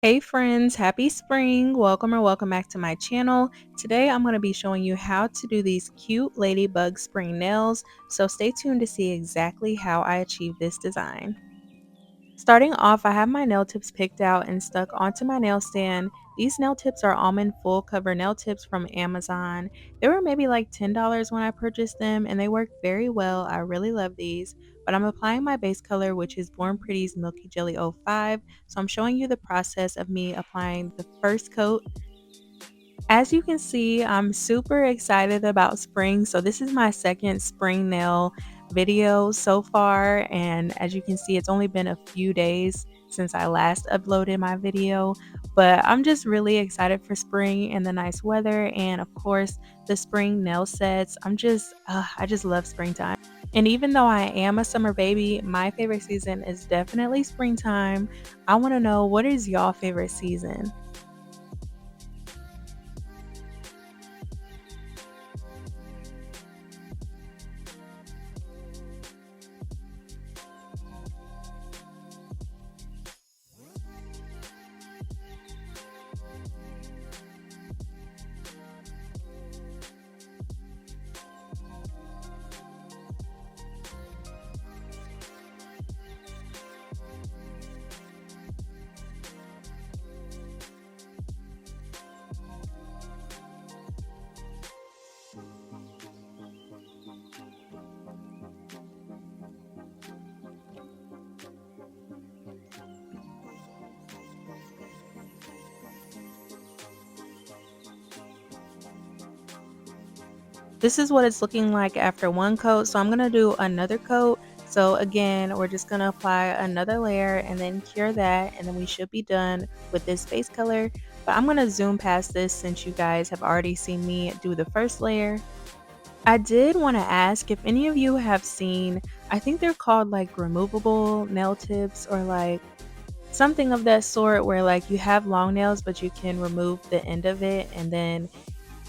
Hey friends, happy spring. Welcome or welcome back to my channel. Today I'm going to be showing you how to do these cute ladybug spring nails. So stay tuned to see exactly how I achieved this design. Starting off, I have my nail tips picked out and stuck onto my nail stand. These nail tips are almond full cover nail tips from Amazon. They were maybe like $10 when I purchased them and they work very well. I really love these. But I'm applying my base color, which is Born Pretty's Milky Jelly 05. So I'm showing you the process of me applying the first coat. As you can see, I'm super excited about spring. So this is my second spring nail video so far. And as you can see, it's only been a few days since I last uploaded my video. But I'm just really excited for spring and the nice weather. And of course, the spring nail sets. I just love springtime. And even though I am a summer baby, my favorite season is definitely springtime. I want to know, what is y'all favorite season? This is what it's looking like after one coat. So I'm going to do another coat. So again, we're just going to apply another layer and then cure that. And then we should be done with this base color. But I'm going to zoom past this since you guys have already seen me do the first layer. I did want to ask if any of you have seen, I think they're called like removable nail tips or like something of that sort, where like you have long nails, but you can remove the end of it and then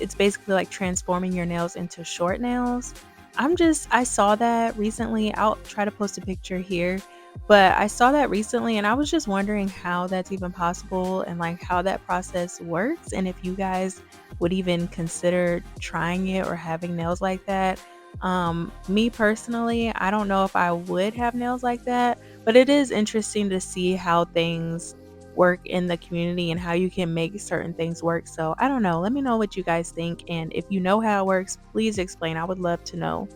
it's basically like transforming your nails into short nails. I saw that recently. I'll try to post a picture here, but I saw that recently and I was just wondering how that's even possible and like how that process works and if you guys would even consider trying it or having nails like that. Me personally, I don't know if I would have nails like that, but it is interesting to see how things work in the community and how you can make certain things work. So I don't know. Let me know what you guys think. And if you know how it works, please explain. I would love to know.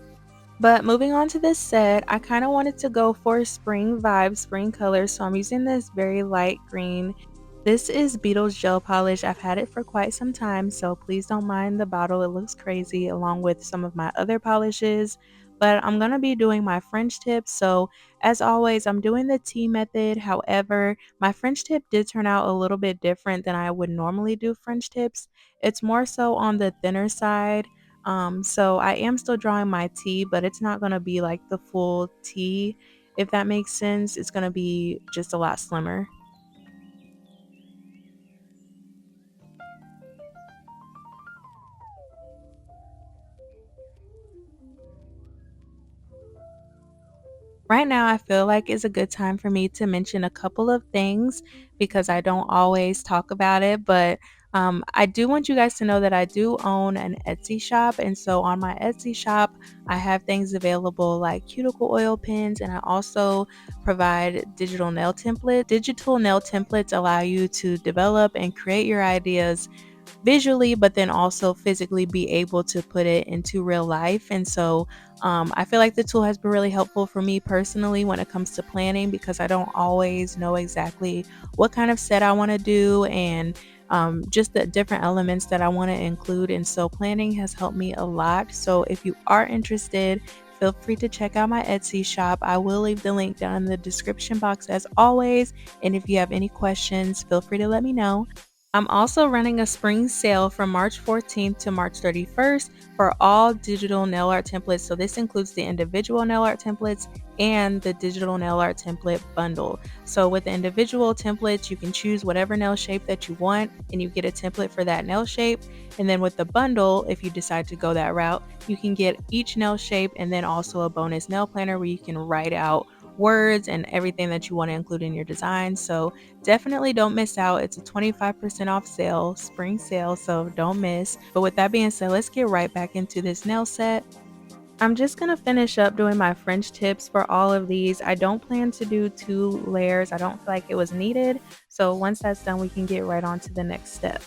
But moving on to this set, I kind of wanted to go for spring vibes, spring colors. So I'm using this very light green. This is Beetle's gel polish. I've had it for quite some time, so please don't mind the bottle. It looks crazy along with some of my other polishes. But I'm going to be doing my French tip. So as always, I'm doing the T method. However, my French tip did turn out a little bit different than I would normally do French tips. It's more so on the thinner side. So I am still drawing my T, but it's not going to be like the full T, if that makes sense. It's going to be just a lot slimmer. Right now, I feel like is a good time for me to mention a couple of things because I don't always talk about it. But I do want you guys to know that I do own an Etsy shop. And so on my Etsy shop, I have things available like cuticle oil pens, and I also provide digital nail templates. Digital nail templates allow you to develop and create your ideas visually, but then also physically be able to put it into real life. And so I feel like the tool has been really helpful for me personally when it comes to planning because I don't always know exactly what kind of set I want to do and just the different elements that I want to include. And so planning has helped me a lot. So if you are interested, feel free to check out my Etsy shop. I will leave the link down in the description box as always. And if you have any questions, feel free to let me know. I'm also running a spring sale from March 14th to March 31st for all digital nail art templates. So this includes the individual nail art templates and the digital nail art template bundle. So with the individual templates, you can choose whatever nail shape that you want and you get a template for that nail shape. And then with the bundle, if you decide to go that route, you can get each nail shape and then also a bonus nail planner where you can write out words and everything that you want to include in your design. So definitely don't miss out. It's a 25% off sale, spring sale, so don't miss. But with that being said, let's get right back into this nail set. I'm just gonna finish up doing my French tips for all of these. I don't plan to do 2 layers. I don't feel like it was needed. So once that's done, we can get right on to the next step.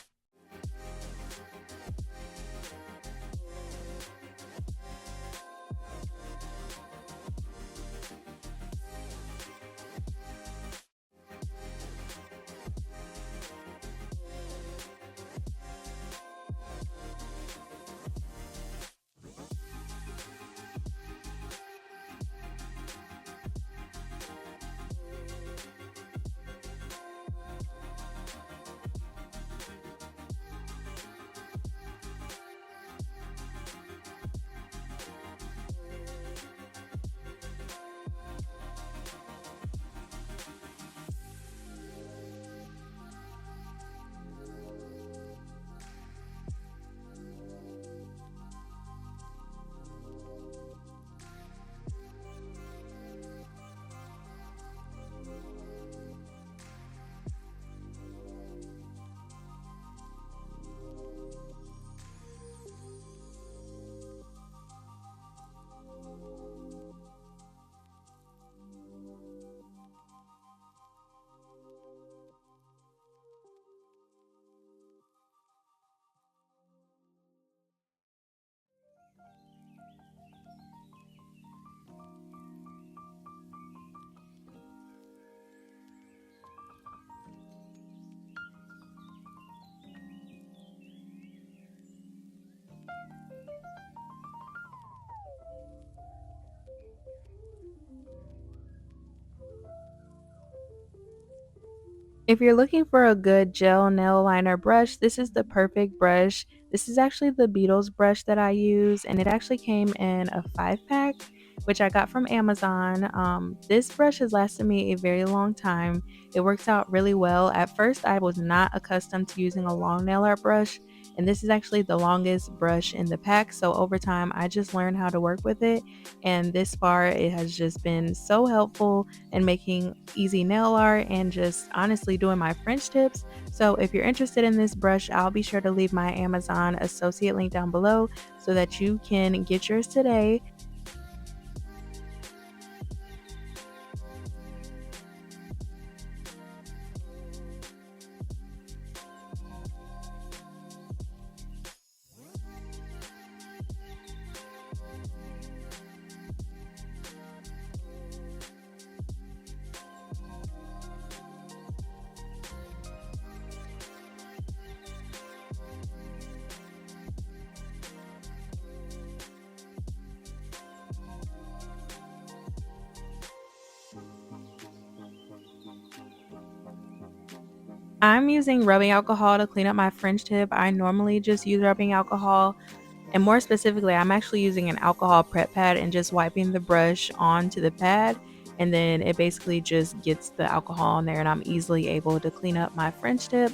If you're looking for a good gel nail liner brush, this is the perfect brush. This is actually the Beetles brush that I use, and it actually came in a 5 pack, which I got from Amazon. This brush has lasted me a very long time. It works out really well. At first, I was not accustomed to using a long nail art brush, and this is actually the longest brush in the pack. So over time, I just learned how to work with it, and this far, it has just been so helpful and making easy nail art and just honestly doing my French tips. So if you're interested in this brush, I'll be sure to leave my Amazon associate link down below so that you can get yours today. I'm using rubbing alcohol to clean up my French tip. I normally just use rubbing alcohol, and more specifically, I'm actually using an alcohol prep pad and just wiping the brush onto the pad. And then it basically just gets the alcohol on there, and I'm easily able to clean up my French tip.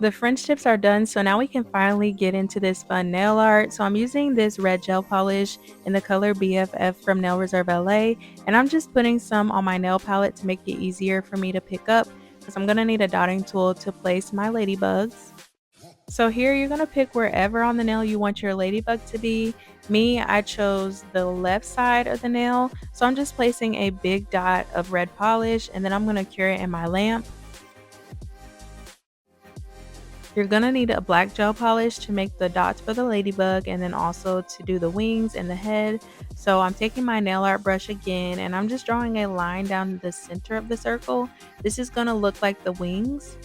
The French tips are done, so now we can finally get into this fun nail art. So I'm using this red gel polish in the color BFF from Nail Reserve LA, and I'm just putting some on my nail palette to make it easier for me to pick up because I'm going to need a dotting tool to place my ladybugs. So here you're going to pick wherever on the nail you want your ladybug to be. Me, I chose the left side of the nail, so I'm just placing a big dot of red polish and then I'm going to cure it in my lamp. You're gonna need a black gel polish to make the dots for the ladybug and then also to do the wings and the head. So I'm taking my nail art brush again and I'm just drawing a line down the center of the circle. This is gonna look like the wings.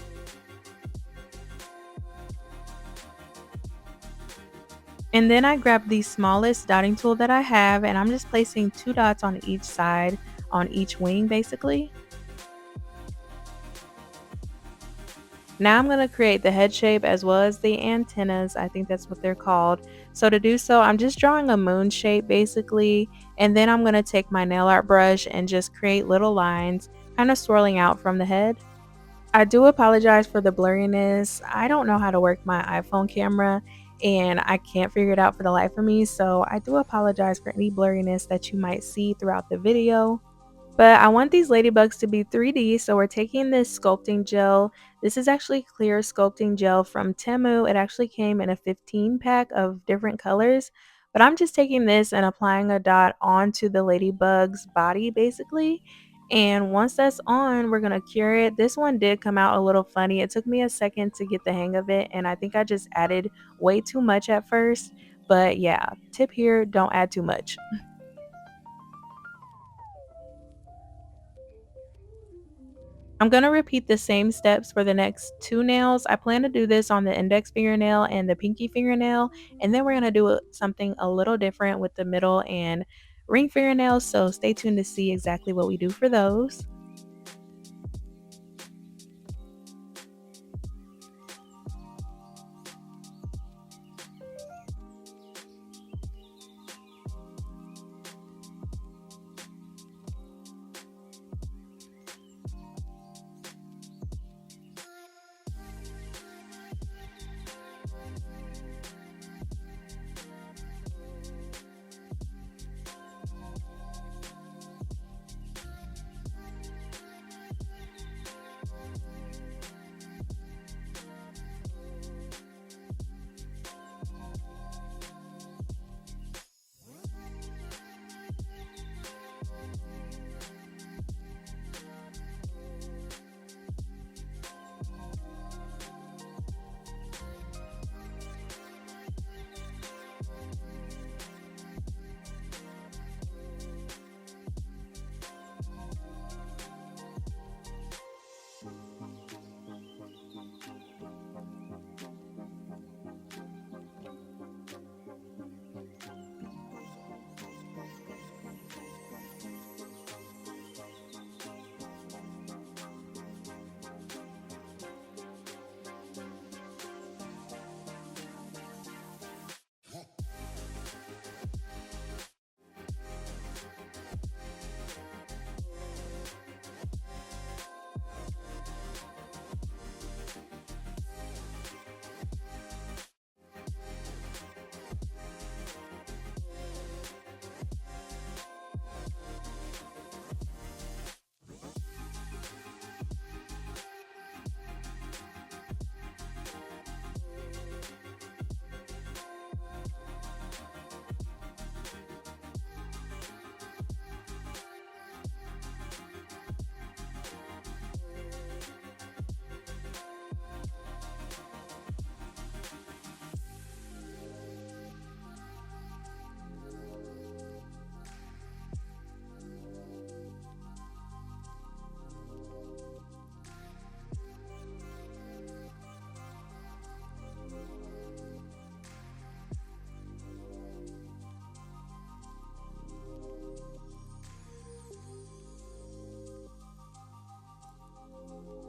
And then I grab the smallest dotting tool that I have and I'm just placing two dots on each side on each wing basically. Now I'm going to create the head shape as well as the antennas. I think that's what they're called. So to do so, I'm just drawing a moon shape basically. And then I'm going to take my nail art brush and just create little lines, kind of swirling out from the head. I do apologize for the blurriness. I don't know how to work my iPhone camera and I can't figure it out for the life of me. So I do apologize for any blurriness that you might see throughout the video. But I want these ladybugs to be 3D, so we're taking this sculpting gel. This is actually clear sculpting gel from Temu. It actually came in a 15 pack of different colors. But I'm just taking this and applying a dot onto the ladybug's body basically. And once that's on, we're going to cure it. This one did come out a little funny. It took me a second to get the hang of it, and I think I just added way too much at first. But yeah, tip here, don't add too much. I'm going to repeat the same steps for the next two nails. I plan to do this on the index fingernail and the pinky fingernail, and then we're going to do something a little different with the middle and ring fingernails, so stay tuned to see exactly what we do for those.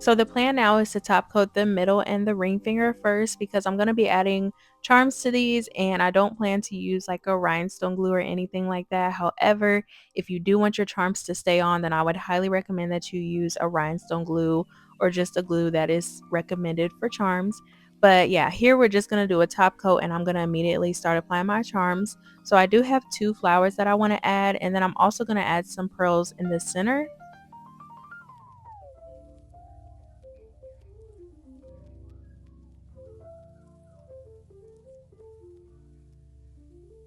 So the plan now is to top coat the middle and the ring finger first because I'm going to be adding charms to these and I don't plan to use like a rhinestone glue or anything like that. However, if you do want your charms to stay on, then I would highly recommend that you use a rhinestone glue or just a glue that is recommended for charms. But yeah, here we're just going to do a top coat and I'm going to immediately start applying my charms. So I do have two flowers that I want to add, and then I'm also going to add some pearls in the center.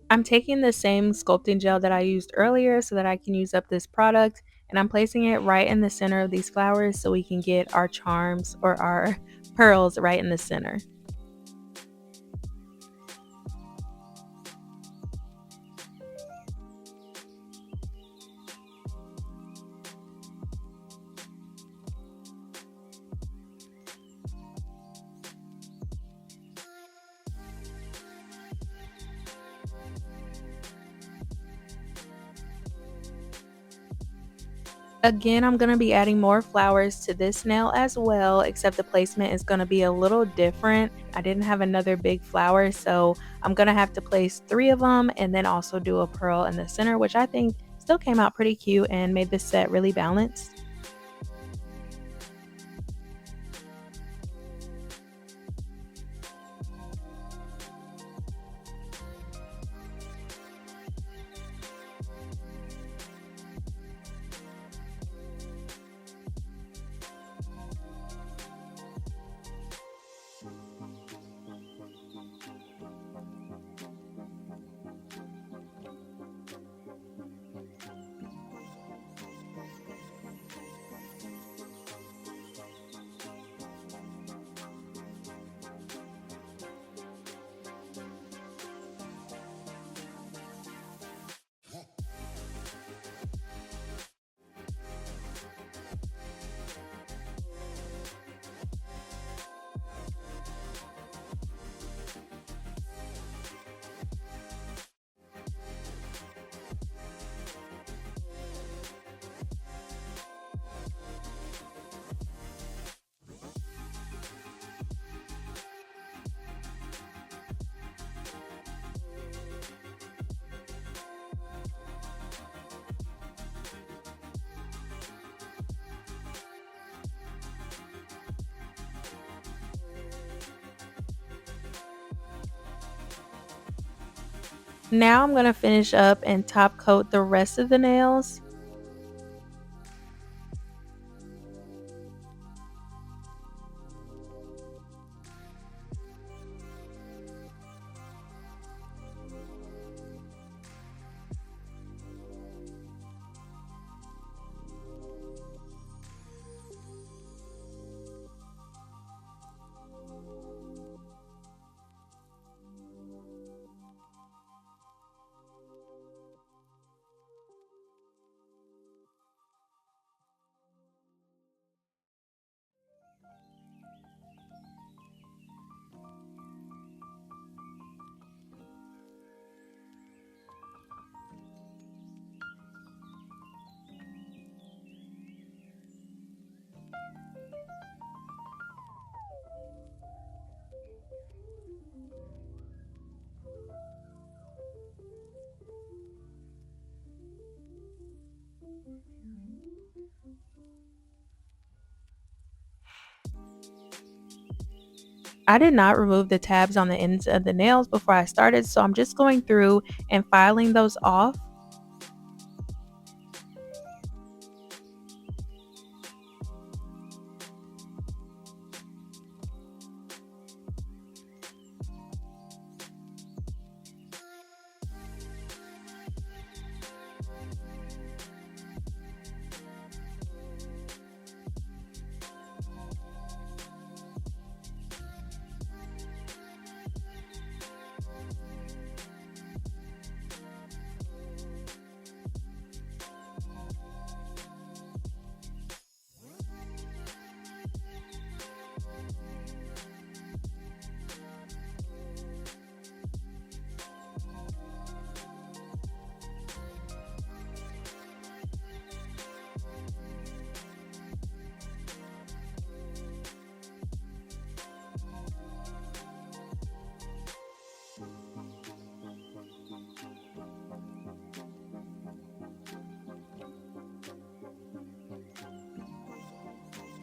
I'm taking the same sculpting gel that I used earlier so that I can use up this product, and I'm placing it right in the center of these flowers so we can get our charms or our pearls right in the center. Again, I'm going to be adding more flowers to this nail as well, except the placement is going to be a little different. I didn't have another big flower, so I'm going to have to place three of them and then also do a pearl in the center, which I think still came out pretty cute and made this set really balanced. Now I'm going to finish up and top coat the rest of the nails. I did not remove the tabs on the ends of the nails before I started, so I'm just going through and filing those off.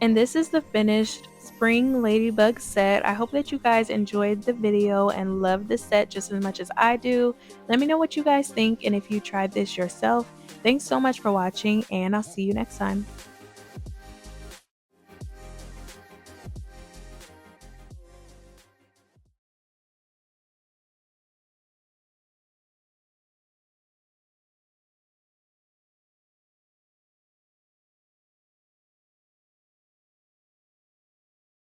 And this is the finished spring ladybug set. I hope that you guys enjoyed the video and loved the set just as much as I do. Let me know what you guys think and if you tried this yourself. Thanks so much for watching, and I'll see you next time.